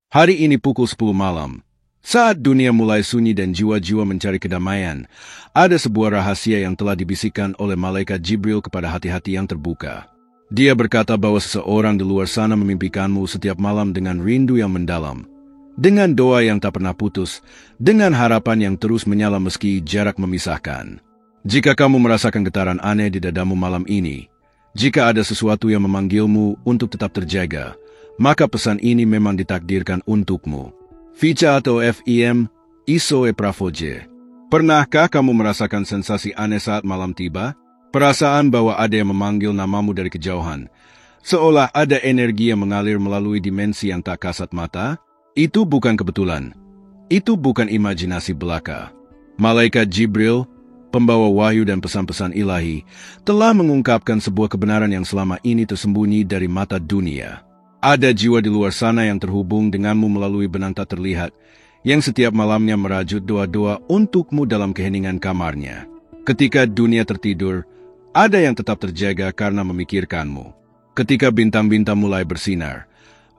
Hari ini pukul 10 malam. Saat dunia mulai sunyi dan jiwa-jiwa mencari kedamaian, ada sebuah rahasia yang telah dibisikkan oleh malaikat Jibril kepada hati-hati yang terbuka. Dia berkata bahwa seseorang di luar sana memimpikanmu setiap malam dengan rindu yang mendalam, dengan doa yang tak pernah putus, dengan harapan yang terus menyala meski jarak memisahkan. Jika kamu merasakan getaran aneh di dadamu malam ini, jika ada sesuatu yang memanggilmu untuk tetap terjaga, maka pesan ini memang ditakdirkan untukmu. Ficha atau FEM, Isoe Pravoje. Pernahkah kamu merasakan sensasi aneh saat malam tiba? Perasaan bahwa ada yang memanggil namamu dari kejauhan, seolah ada energi yang mengalir melalui dimensi yang tak kasat mata? Itu bukan kebetulan. Itu bukan imajinasi belaka. Malaikat Jibril, pembawa wahyu dan pesan-pesan ilahi, telah mengungkapkan sebuah kebenaran yang selama ini tersembunyi dari mata dunia. Ada jiwa di luar sana yang terhubung denganmu melalui benang tak terlihat, yang setiap malamnya merajut doa-doa untukmu dalam keheningan kamarnya. Ketika dunia tertidur, ada yang tetap terjaga karena memikirkanmu. Ketika bintang-bintang mulai bersinar,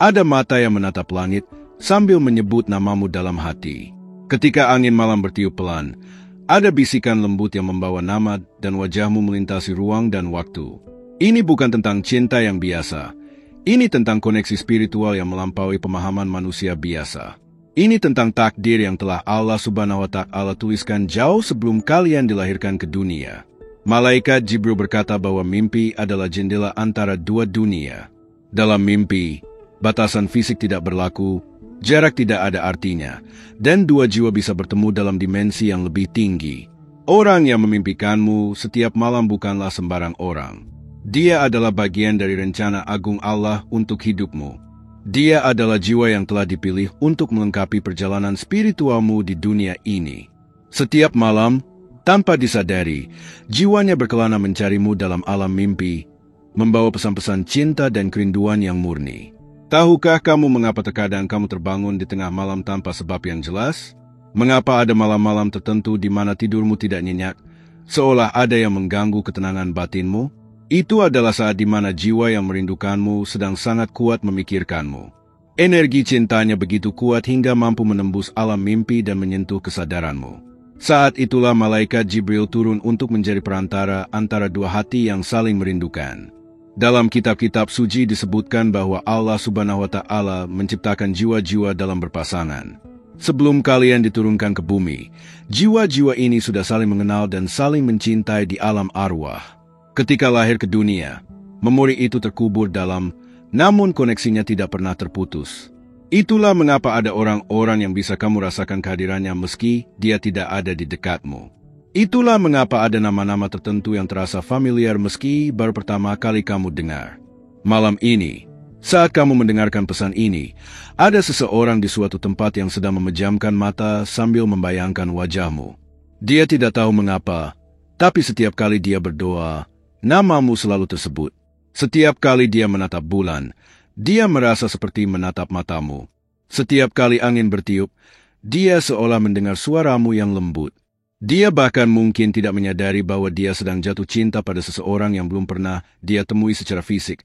ada mata yang menatap langit sambil menyebut namamu dalam hati. Ketika angin malam bertiup pelan, ada bisikan lembut yang membawa nama dan wajahmu melintasi ruang dan waktu. Ini bukan tentang cinta yang biasa. Ini tentang koneksi spiritual yang melampaui pemahaman manusia biasa. Ini tentang takdir yang telah Allah Subhanahu wa Ta'ala tuliskan jauh sebelum kalian dilahirkan ke dunia. Malaikat Jibril berkata bahwa mimpi adalah jendela antara dua dunia. Dalam mimpi, batasan fisik tidak berlaku, jarak tidak ada artinya, dan dua jiwa bisa bertemu dalam dimensi yang lebih tinggi. Orang yang memimpikanmu setiap malam bukanlah sembarang orang. Dia adalah bagian dari rencana agung Allah untuk hidupmu. Dia adalah jiwa yang telah dipilih untuk melengkapi perjalanan spiritualmu di dunia ini. Setiap malam, tanpa disadari, jiwanya berkelana mencarimu dalam alam mimpi, membawa pesan-pesan cinta dan kerinduan yang murni. Tahukah kamu mengapa terkadang kamu terbangun di tengah malam tanpa sebab yang jelas? Mengapa ada malam-malam tertentu di mana tidurmu tidak nyenyak, seolah ada yang mengganggu ketenangan batinmu? Itu adalah saat di mana jiwa yang merindukanmu sedang sangat kuat memikirkanmu. Energi cintanya begitu kuat hingga mampu menembus alam mimpi dan menyentuh kesadaranmu. Saat itulah malaikat Jibril turun untuk menjadi perantara antara dua hati yang saling merindukan. Dalam kitab-kitab suci disebutkan bahwa Allah Subhanahu wa Ta'ala menciptakan jiwa-jiwa dalam berpasangan. Sebelum kalian diturunkan ke bumi, jiwa-jiwa ini sudah saling mengenal dan saling mencintai di alam arwah. Ketika lahir ke dunia, memori itu terkubur dalam, namun koneksinya tidak pernah terputus. Itulah mengapa ada orang-orang yang bisa kamu rasakan kehadirannya meski dia tidak ada di dekatmu. Itulah mengapa ada nama-nama tertentu yang terasa familiar meski baru pertama kali kamu dengar. Malam ini, saat kamu mendengarkan pesan ini, ada seseorang di suatu tempat yang sedang memejamkan mata sambil membayangkan wajahmu. Dia tidak tahu mengapa, tapi setiap kali dia berdoa, namamu selalu tersebut. Setiap kali dia menatap bulan, dia merasa seperti menatap matamu. Setiap kali angin bertiup, dia seolah mendengar suaramu yang lembut. Dia bahkan mungkin tidak menyadari bahwa dia sedang jatuh cinta pada seseorang yang belum pernah dia temui secara fisik.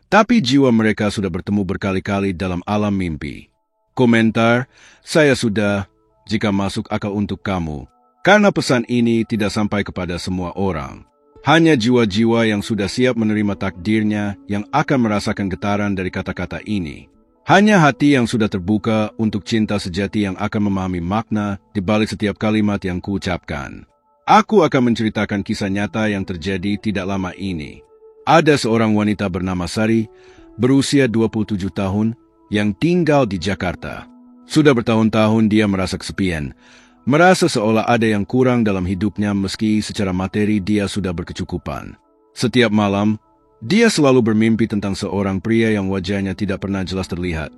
Tapi jiwa mereka sudah bertemu berkali-kali dalam alam mimpi. Komentar, saya sudah, jika masuk akal untuk kamu, karena pesan ini tidak sampai kepada semua orang. Hanya jiwa-jiwa yang sudah siap menerima takdirnya yang akan merasakan getaran dari kata-kata ini. Hanya hati yang sudah terbuka untuk cinta sejati yang akan memahami makna di balik setiap kalimat yang kuucapkan. Aku akan menceritakan kisah nyata yang terjadi tidak lama ini. Ada seorang wanita bernama Sari, berusia 27 tahun, yang tinggal di Jakarta. Sudah bertahun-tahun dia merasa kesepian, merasa seolah ada yang kurang dalam hidupnya meski secara materi dia sudah berkecukupan. Setiap malam, dia selalu bermimpi tentang seorang pria yang wajahnya tidak pernah jelas terlihat,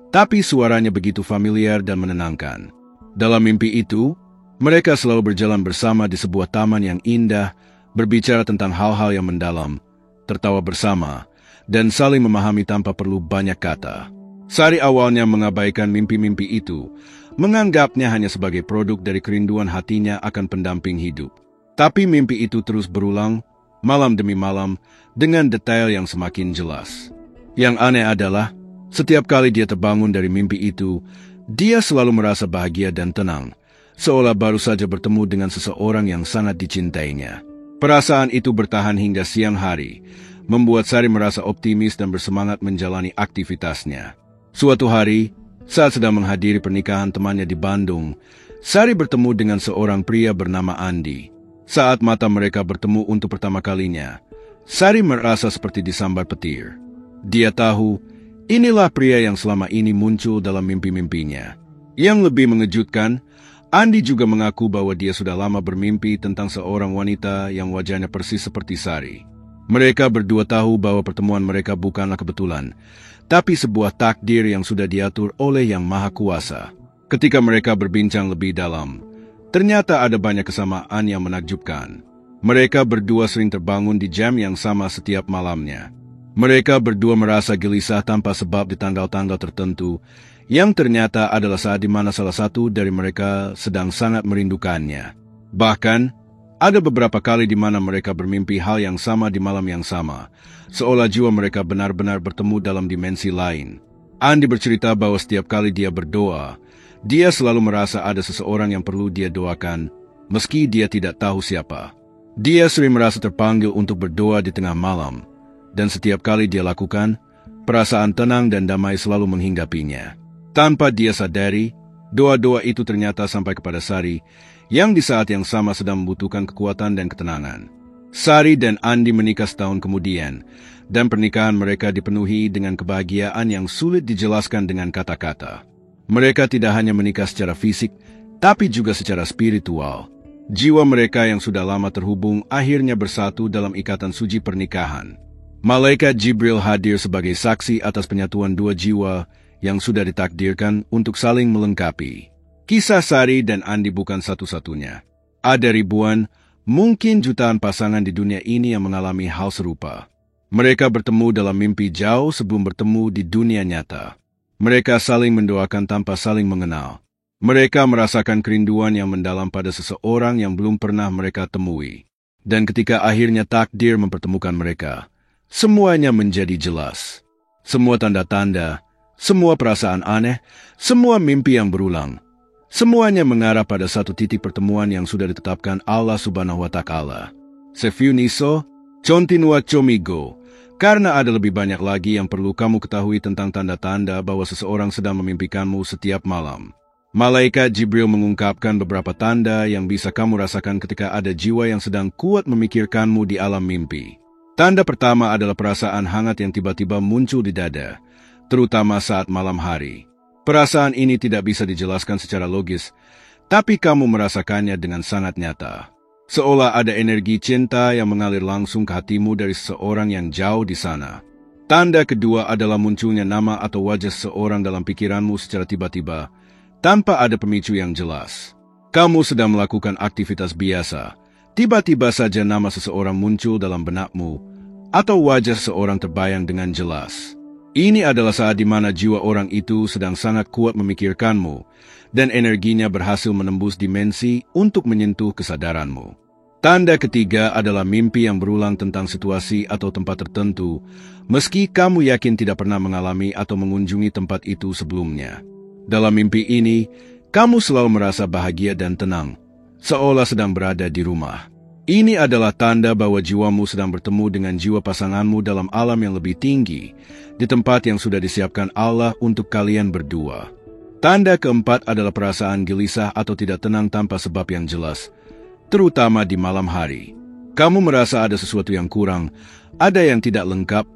tapi suaranya begitu familiar dan menenangkan. Dalam mimpi itu, mereka selalu berjalan bersama di sebuah taman yang indah, berbicara tentang hal-hal yang mendalam, tertawa bersama, dan saling memahami tanpa perlu banyak kata. Sari awalnya mengabaikan mimpi-mimpi itu, menganggapnya hanya sebagai produk dari kerinduan hatinya akan pendamping hidup. Tapi mimpi itu terus berulang, malam demi malam, dengan detail yang semakin jelas. Yang aneh adalah, Setiap kali dia terbangun dari mimpi itu, dia selalu merasa bahagia dan tenang, seolah baru saja bertemu dengan seseorang yang sangat dicintainya. Perasaan itu bertahan hingga siang hari, membuat Sari merasa optimis dan bersemangat menjalani aktivitasnya. Suatu hari, saat sedang menghadiri pernikahan temannya di Bandung, Sari bertemu dengan seorang pria bernama Andi. Saat mata mereka bertemu untuk pertama kalinya, Sari merasa seperti disambar petir. Dia tahu, inilah pria yang selama ini muncul dalam mimpi-mimpinya. Yang lebih mengejutkan, Andi juga mengaku bahwa dia sudah lama bermimpi tentang seorang wanita yang wajahnya persis seperti Sari. Mereka berdua tahu bahwa pertemuan mereka bukanlah kebetulan, tapi sebuah takdir yang sudah diatur oleh Yang Maha Kuasa. Ketika mereka berbincang lebih dalam, ternyata ada banyak kesamaan yang menakjubkan. Mereka berdua sering terbangun di jam yang sama setiap malamnya. Mereka berdua merasa gelisah tanpa sebab di tanggal-tanggal tertentu, yang ternyata adalah saat di mana salah satu dari mereka sedang sangat merindukannya. Bahkan, ada beberapa kali di mana mereka bermimpi hal yang sama di malam yang sama, seolah jiwa mereka benar-benar bertemu dalam dimensi lain. Andi bercerita bahwa setiap kali dia berdoa, dia selalu merasa ada seseorang yang perlu dia doakan, meski dia tidak tahu siapa. Dia sering merasa terpanggil untuk berdoa di tengah malam, dan setiap kali dia lakukan, perasaan tenang dan damai selalu menghinggapinya. Tanpa dia sadari, doa-doa itu ternyata sampai kepada Sari, yang di saat yang sama sedang membutuhkan kekuatan dan ketenangan. Sari dan Andi menikah setahun kemudian, dan pernikahan mereka dipenuhi dengan kebahagiaan yang sulit dijelaskan dengan kata-kata. Mereka tidak hanya menikah secara fisik, tapi juga secara spiritual. Jiwa mereka yang sudah lama terhubung akhirnya bersatu dalam ikatan suci pernikahan. Malaikat Jibril hadir sebagai saksi atas penyatuan dua jiwa yang sudah ditakdirkan untuk saling melengkapi. Kisah Sari dan Andi bukan satu-satunya. Ada ribuan, mungkin jutaan pasangan di dunia ini yang mengalami hal serupa. Mereka bertemu dalam mimpi jauh sebelum bertemu di dunia nyata. Mereka saling mendoakan tanpa saling mengenal. Mereka merasakan kerinduan yang mendalam pada seseorang yang belum pernah mereka temui. Dan ketika akhirnya takdir mempertemukan mereka, semuanya menjadi jelas. Semua tanda-tanda, semua perasaan aneh, semua mimpi yang berulang, semuanya mengarah pada satu titik pertemuan yang sudah ditetapkan Allah Subhanahu wa Ta'ala. Sefiuniso, Chontinua Chomigo, karena ada lebih banyak lagi yang perlu kamu ketahui tentang tanda-tanda bahwa seseorang sedang memimpikanmu setiap malam. Malaikat Jibril mengungkapkan beberapa tanda yang bisa kamu rasakan ketika ada jiwa yang sedang kuat memikirkanmu di alam mimpi. Tanda pertama adalah perasaan hangat yang tiba-tiba muncul di dada, terutama saat malam hari. Perasaan ini tidak bisa dijelaskan secara logis, tapi kamu merasakannya dengan sangat nyata. Seolah ada energi cinta yang mengalir langsung ke hatimu dari seseorang yang jauh di sana. Tanda kedua adalah munculnya nama atau wajah seseorang dalam pikiranmu secara tiba-tiba, tanpa ada pemicu yang jelas. Kamu sedang melakukan aktivitas biasa, tiba-tiba saja nama seseorang muncul dalam benakmu, atau wajah seseorang terbayang dengan jelas. Ini adalah saat di mana jiwa orang itu sedang sangat kuat memikirkanmu, dan energinya berhasil menembus dimensi untuk menyentuh kesadaranmu. Tanda ketiga adalah mimpi yang berulang tentang situasi atau tempat tertentu, meski kamu yakin tidak pernah mengalami atau mengunjungi tempat itu sebelumnya. Dalam mimpi ini, kamu selalu merasa bahagia dan tenang, seolah sedang berada di rumah. Ini adalah tanda bahwa jiwamu sedang bertemu dengan jiwa pasanganmu dalam alam yang lebih tinggi, di tempat yang sudah disiapkan Allah untuk kalian berdua. Tanda keempat adalah perasaan gelisah atau tidak tenang tanpa sebab yang jelas, terutama di malam hari. Kamu merasa ada sesuatu yang kurang, ada yang tidak lengkap,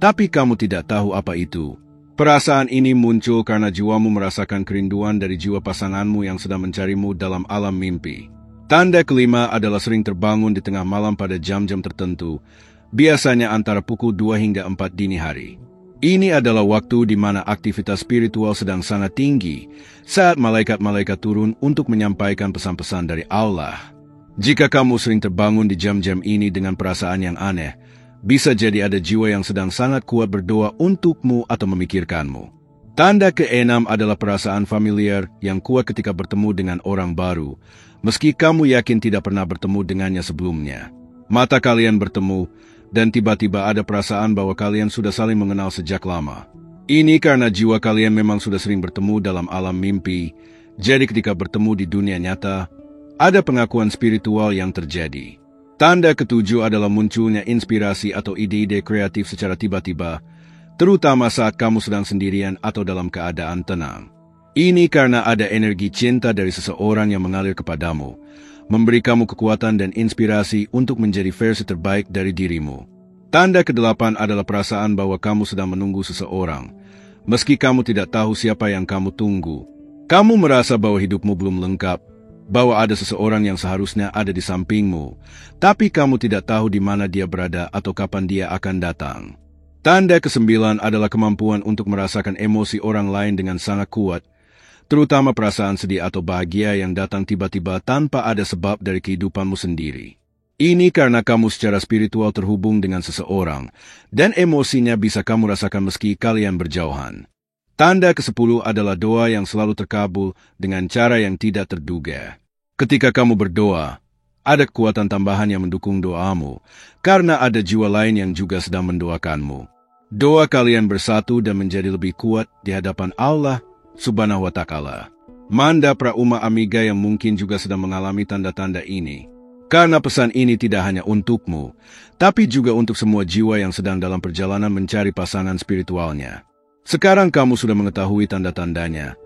tapi kamu tidak tahu apa itu. Perasaan ini muncul karena jiwamu merasakan kerinduan dari jiwa pasanganmu yang sedang mencarimu dalam alam mimpi. Tanda kelima adalah sering terbangun di tengah malam pada jam-jam tertentu, biasanya antara pukul 2 hingga 4 dini hari. Ini adalah waktu di mana aktivitas spiritual sedang sangat tinggi, saat malaikat-malaikat turun untuk menyampaikan pesan-pesan dari Allah. Jika kamu sering terbangun di jam-jam ini dengan perasaan yang aneh, bisa jadi ada jiwa yang sedang sangat kuat berdoa untukmu atau memikirkanmu. Tanda keenam adalah perasaan familiar yang kuat ketika bertemu dengan orang baru, meski kamu yakin tidak pernah bertemu dengannya sebelumnya. Mata kalian bertemu, dan tiba-tiba ada perasaan bahwa kalian sudah saling mengenal sejak lama. Ini karena jiwa kalian memang sudah sering bertemu dalam alam mimpi, jadi ketika bertemu di dunia nyata, ada pengakuan spiritual yang terjadi. Tanda ketujuh adalah munculnya inspirasi atau ide-ide kreatif secara tiba-tiba, terutama saat kamu sedang sendirian atau dalam keadaan tenang. Ini karena ada energi cinta dari seseorang yang mengalir kepadamu, memberi kamu kekuatan dan inspirasi untuk menjadi versi terbaik dari dirimu. Tanda kedelapan adalah perasaan bahwa kamu sedang menunggu seseorang. Meski kamu tidak tahu siapa yang kamu tunggu, kamu merasa bahwa hidupmu belum lengkap, bahwa ada seseorang yang seharusnya ada di sampingmu, tapi kamu tidak tahu di mana dia berada atau kapan dia akan datang. Tanda kesembilan adalah kemampuan untuk merasakan emosi orang lain dengan sangat kuat, terutama perasaan sedih atau bahagia yang datang tiba-tiba tanpa ada sebab dari kehidupanmu sendiri. Ini karena kamu secara spiritual terhubung dengan seseorang, dan emosinya bisa kamu rasakan meski kalian berjauhan. Tanda ke-10 adalah doa yang selalu terkabul dengan cara yang tidak terduga. Ketika kamu berdoa, ada kekuatan tambahan yang mendukung doamu, karena ada jiwa lain yang juga sedang mendoakanmu. Doa kalian bersatu dan menjadi lebih kuat di hadapan Allah Subhanahu wa Ta'ala. Manda Prauma Amiga yang mungkin juga sedang mengalami tanda-tanda ini. Karena pesan ini tidak hanya untukmu, tapi juga untuk semua jiwa yang sedang dalam perjalanan mencari pasangan spiritualnya. Sekarang kamu sudah mengetahui tanda-tandanya.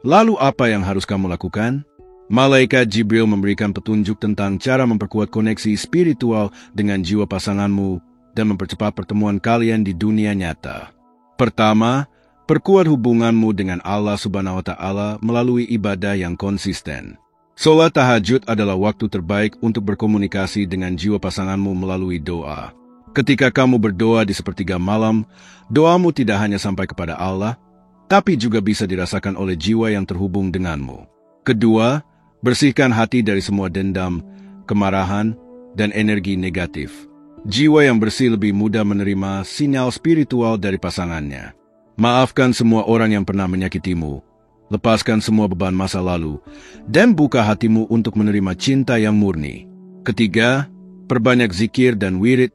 Lalu apa yang harus kamu lakukan? Malaikat Jibril memberikan petunjuk tentang cara memperkuat koneksi spiritual dengan jiwa pasanganmu dan mempercepat pertemuan kalian di dunia nyata. Pertama, perkuat hubunganmu dengan Allah Subhanahu wa Ta'ala melalui ibadah yang konsisten. Salat tahajud adalah waktu terbaik untuk berkomunikasi dengan jiwa pasanganmu melalui doa. Ketika kamu berdoa di sepertiga malam, doamu tidak hanya sampai kepada Allah, tapi juga bisa dirasakan oleh jiwa yang terhubung denganmu. Kedua, bersihkan hati dari semua dendam, kemarahan, dan energi negatif. Jiwa yang bersih lebih mudah menerima sinyal spiritual dari pasangannya. Maafkan semua orang yang pernah menyakitimu. Lepaskan semua beban masa lalu, dan buka hatimu untuk menerima cinta yang murni. Ketiga, perbanyak zikir dan wirid,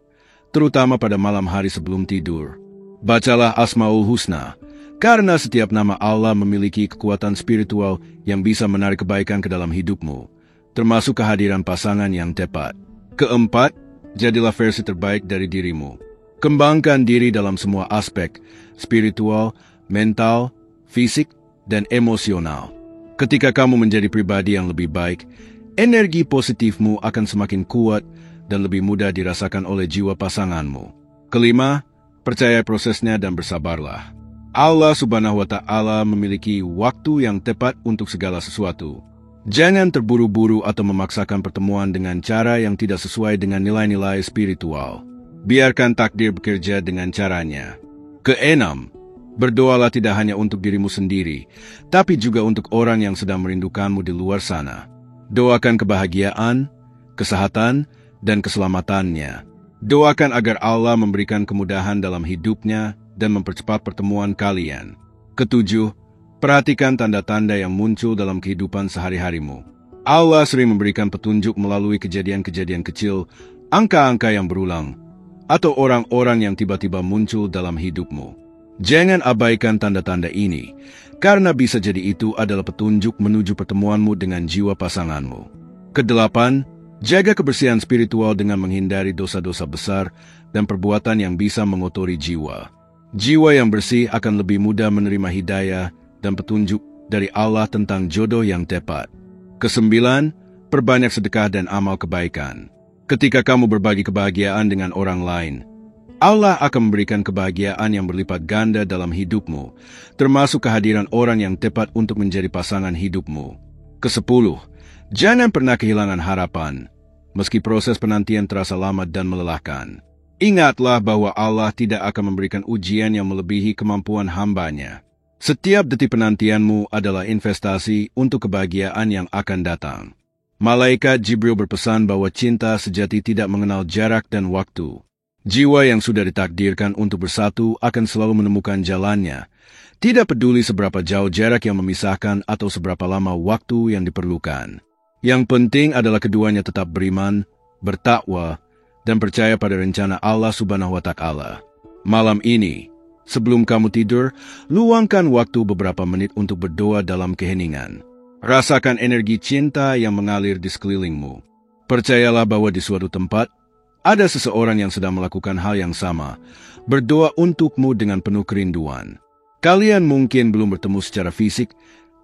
terutama pada malam hari sebelum tidur. Bacalah Asmaul Husna, karena setiap nama Allah memiliki kekuatan spiritual yang bisa menarik kebaikan ke dalam hidupmu, termasuk kehadiran pasangan yang tepat. Keempat, jadilah versi terbaik dari dirimu. Kembangkan diri dalam semua aspek, spiritual, mental, fisik, dan emosional. Ketika kamu menjadi pribadi yang lebih baik, energi positifmu akan semakin kuat dan lebih mudah dirasakan oleh jiwa pasanganmu. Kelima, percaya prosesnya dan bersabarlah. Allah Subhanahu wa Ta'ala memiliki waktu yang tepat untuk segala sesuatu. Jangan terburu-buru atau memaksakan pertemuan dengan cara yang tidak sesuai dengan nilai-nilai spiritual. Biarkan takdir bekerja dengan caranya. Keenam, berdoalah tidak hanya untuk dirimu sendiri, tapi juga untuk orang yang sedang merindukanmu di luar sana. Doakan kebahagiaan, kesehatan, dan keselamatannya. Doakan agar Allah memberikan kemudahan dalam hidupnya dan mempercepat pertemuan kalian. Ketujuh, perhatikan tanda-tanda yang muncul dalam kehidupan sehari-harimu. Allah sering memberikan petunjuk melalui kejadian-kejadian kecil, angka-angka yang berulang, atau orang-orang yang tiba-tiba muncul dalam hidupmu. Jangan abaikan tanda-tanda ini, karena bisa jadi itu adalah petunjuk menuju pertemuanmu dengan jiwa pasanganmu. Kedelapan, jaga kebersihan spiritual dengan menghindari dosa-dosa besar dan perbuatan yang bisa mengotori jiwa. Jiwa yang bersih akan lebih mudah menerima hidayah dan petunjuk dari Allah tentang jodoh yang tepat. Kesembilan, perbanyak sedekah dan amal kebaikan. Ketika kamu berbagi kebahagiaan dengan orang lain, Allah akan memberikan kebahagiaan yang berlipat ganda dalam hidupmu, termasuk kehadiran orang yang tepat untuk menjadi pasangan hidupmu. Kesepuluh, jangan pernah kehilangan harapan, meski proses penantian terasa lama dan melelahkan. Ingatlah bahwa Allah tidak akan memberikan ujian yang melebihi kemampuan hamba-Nya. Setiap detik penantianmu adalah investasi untuk kebahagiaan yang akan datang. Malaikat Jibril berpesan bahwa cinta sejati tidak mengenal jarak dan waktu. Jiwa yang sudah ditakdirkan untuk bersatu akan selalu menemukan jalannya, tidak peduli seberapa jauh jarak yang memisahkan atau seberapa lama waktu yang diperlukan. Yang penting adalah keduanya tetap beriman, bertakwa, dan percaya pada rencana Allah Subhanahu wa Ta'ala. Malam ini, Sebelum kamu tidur, luangkan waktu beberapa menit untuk berdoa dalam keheningan. Rasakan energi cinta yang mengalir di sekelilingmu. Percayalah bahwa di suatu tempat, ada seseorang yang sedang melakukan hal yang sama, berdoa untukmu dengan penuh kerinduan. Kalian mungkin belum bertemu secara fisik,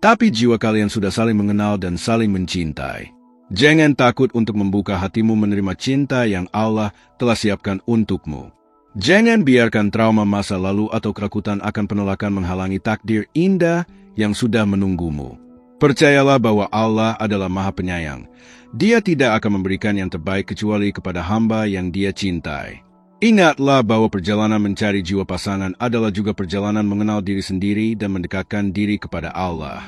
tapi jiwa kalian sudah saling mengenal dan saling mencintai. Jangan takut untuk membuka hatimu menerima cinta yang Allah telah siapkan untukmu. Jangan biarkan trauma masa lalu atau kerakutan akan penolakan menghalangi takdir indah yang sudah menunggumu. Percayalah bahwa Allah adalah Maha Penyayang. Dia tidak akan memberikan yang terbaik kecuali kepada hamba yang Dia cintai. Ingatlah bahwa perjalanan mencari jiwa pasangan adalah juga perjalanan mengenal diri sendiri dan mendekatkan diri kepada Allah.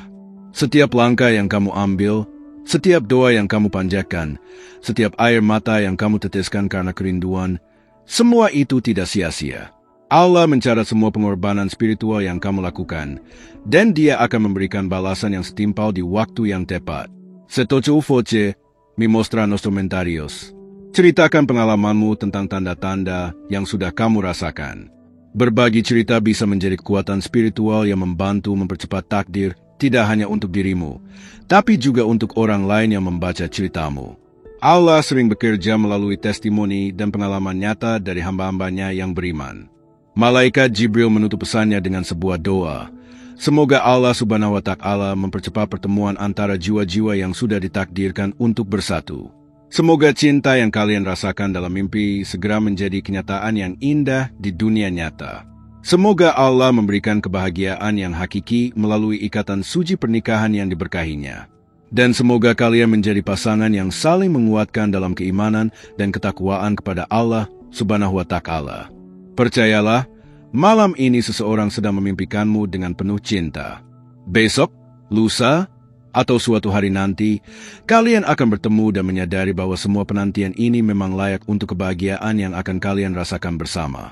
Setiap langkah yang kamu ambil, setiap doa yang kamu panjatkan, setiap air mata yang kamu teteskan karena kerinduan, semua itu tidak sia-sia. Allah mencatat semua pengorbanan spiritual yang kamu lakukan, dan Dia akan memberikan balasan yang setimpal di waktu yang tepat. Setocho voce, mi mostra nos comentarios. Ceritakan pengalamanmu tentang tanda-tanda yang sudah kamu rasakan. Berbagi cerita bisa menjadi kekuatan spiritual yang membantu mempercepat takdir, tidak hanya untuk dirimu, tapi juga untuk orang lain yang membaca ceritamu. Allah sering bekerja melalui testimoni dan pengalaman nyata dari hamba-hambanya yang beriman. Malaikat Jibril menutup pesannya dengan sebuah doa. Semoga Allah Subhanahu wa Ta'ala mempercepat pertemuan antara jiwa-jiwa yang sudah ditakdirkan untuk bersatu. Semoga cinta yang kalian rasakan dalam mimpi segera menjadi kenyataan yang indah di dunia nyata. Semoga Allah memberikan kebahagiaan yang hakiki melalui ikatan suci pernikahan yang diberkahinya. Dan semoga kalian menjadi pasangan yang saling menguatkan dalam keimanan dan ketakwaan kepada Allah Subhanahu wa Ta'ala. Percayalah, malam ini seseorang sedang memimpikanmu dengan penuh cinta. Besok, lusa, atau suatu hari nanti, kalian akan bertemu dan menyadari bahwa semua penantian ini memang layak untuk kebahagiaan yang akan kalian rasakan bersama.